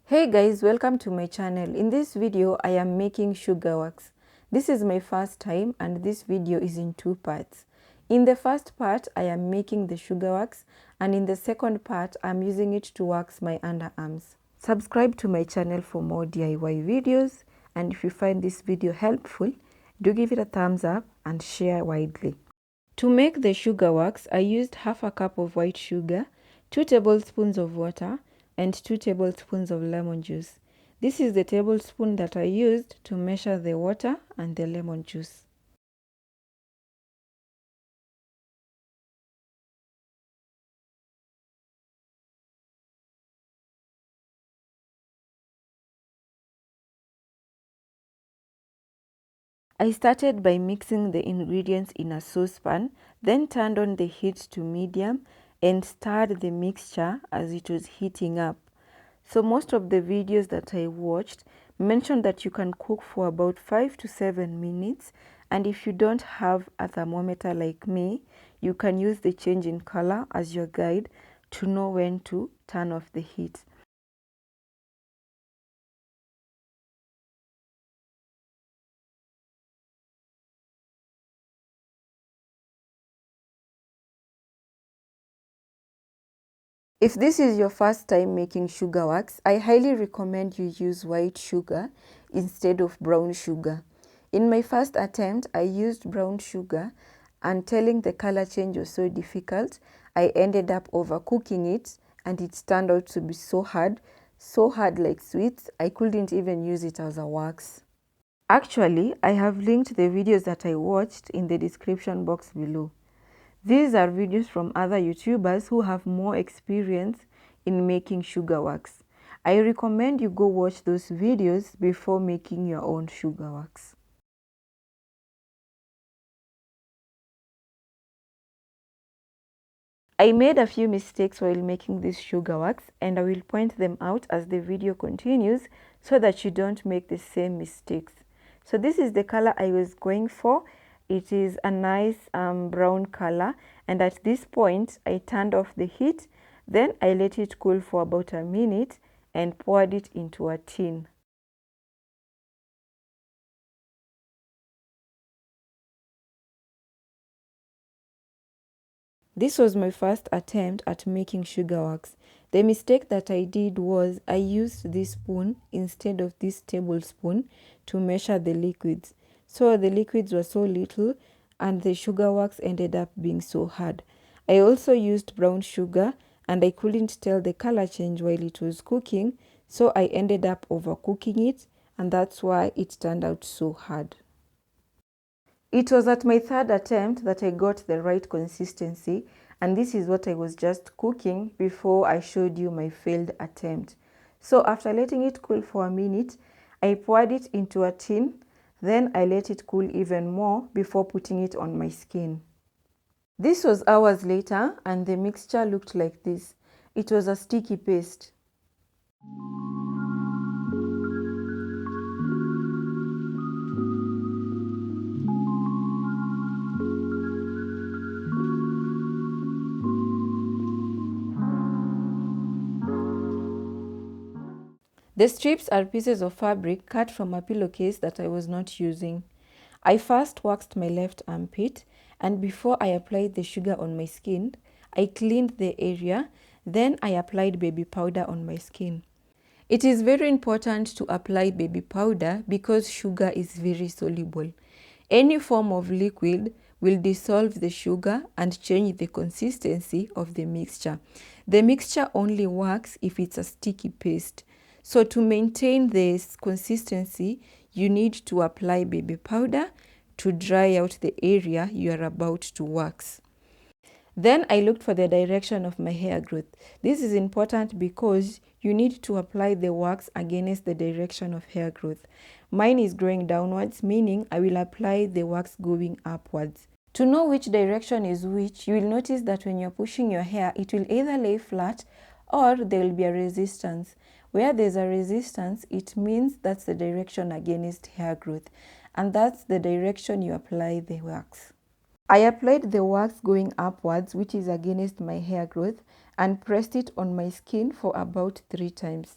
Hey guys, welcome to my channel. In this video, I am making sugar wax. This is my first time and this video is in two parts. In the first part, I am making the sugar wax, and in the second part, I'm using it to wax my underarms. Subscribe to my channel for more DIY videos, and if you find this video helpful, do give it a thumbs up and share widely. To make the sugar wax, I used half a cup of white sugar, 2 tablespoons of water, and 2 tablespoons of lemon juice. This is the tablespoon that I used to measure the water and the lemon juice. I started by mixing the ingredients in a saucepan, then turned on the heat to medium and stirred the mixture as it was heating up. So most of the videos that I watched mentioned that you can cook for about 5 to 7 minutes, and if you don't have a thermometer like me, you can use the change in color as your guide to know when to turn off the heat. If this is your first time making sugar wax, I highly recommend you use white sugar instead of brown sugar. In my first attempt, I used brown sugar, and telling the color change was so difficult, I ended up overcooking it and it turned out to be so hard like sweets, I couldn't even use it as a wax. Actually, I have linked the videos that I watched in the description box below. These are videos from other YouTubers who have more experience in making sugar wax. I recommend you go watch those videos before making your own sugar wax. I made a few mistakes while making this sugar wax, and I will point them out as the video continues so that you don't make the same mistakes. So this is the color I was going for. It is a nice brown color, and at this point I turned off the heat, then I let it cool for about a minute and poured it into a tin. This was my first attempt at making sugar wax. The mistake that I did was I used this spoon instead of this tablespoon to measure the liquids. So the liquids were so little and the sugar wax ended up being so hard. I also used brown sugar and I couldn't tell the color change while it was cooking, so I ended up overcooking it, and that's why it turned out so hard. It was at my third attempt that I got the right consistency, and this is what I was just cooking before I showed you my failed attempt. So after letting it cool for a minute, I poured it into a tin, then I let it cool even more before putting it on my skin. This was hours later and the mixture looked like this. It was a sticky paste. The strips are pieces of fabric cut from a pillowcase that I was not using. I first waxed my left armpit, and before I applied the sugar on my skin, I cleaned the area, then I applied baby powder on my skin. It is very important to apply baby powder because sugar is very soluble. Any form of liquid will dissolve the sugar and change the consistency of the mixture. The mixture only works if it's a sticky paste. So to maintain this consistency, you need to apply baby powder to dry out the area you are about to wax. Then I looked for the direction of my hair growth. This is important because you need to apply the wax against the direction of hair growth. Mine is growing downwards, meaning I will apply the wax going upwards. To know which direction is which, you will notice that when you're pushing your hair, it will either lay flat or there will be a resistance. Where there's a resistance, it means that's the direction against hair growth, and that's the direction you apply the wax. I applied the wax going upwards, which is against my hair growth, and pressed it on my skin for about 3 times.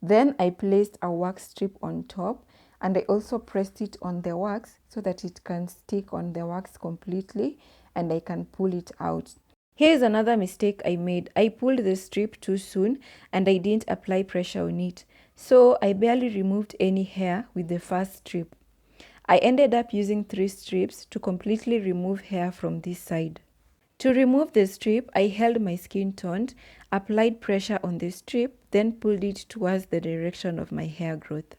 Then I placed a wax strip on top, and I also pressed it on the wax so that it can stick on the wax completely and I can pull it out. Here is another mistake I made. I pulled the strip too soon and I didn't apply pressure on it. So I barely removed any hair with the first strip. I ended up using 3 strips to completely remove hair from this side. To remove the strip, I held my skin taut, applied pressure on the strip, then pulled it towards the direction of my hair growth.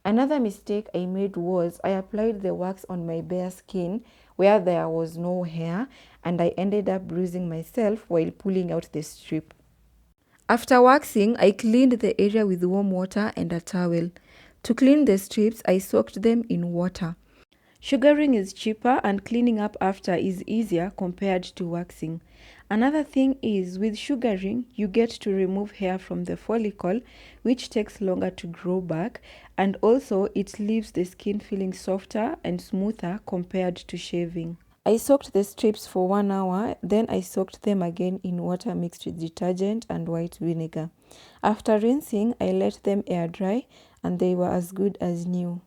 Another mistake I made was I applied the wax on my bare skin where there was no hair, and I ended up bruising myself while pulling out the strip. After waxing, I cleaned the area with warm water and a towel. To clean the strips, I soaked them in water. Sugaring is cheaper and cleaning up after is easier compared to waxing. Another thing is, with sugaring, you get to remove hair from the follicle, which takes longer to grow back, and also it leaves the skin feeling softer and smoother compared to shaving. I soaked the strips for 1 hour, then I soaked them again in water mixed with detergent and white vinegar. After rinsing, I let them air dry and they were as good as new.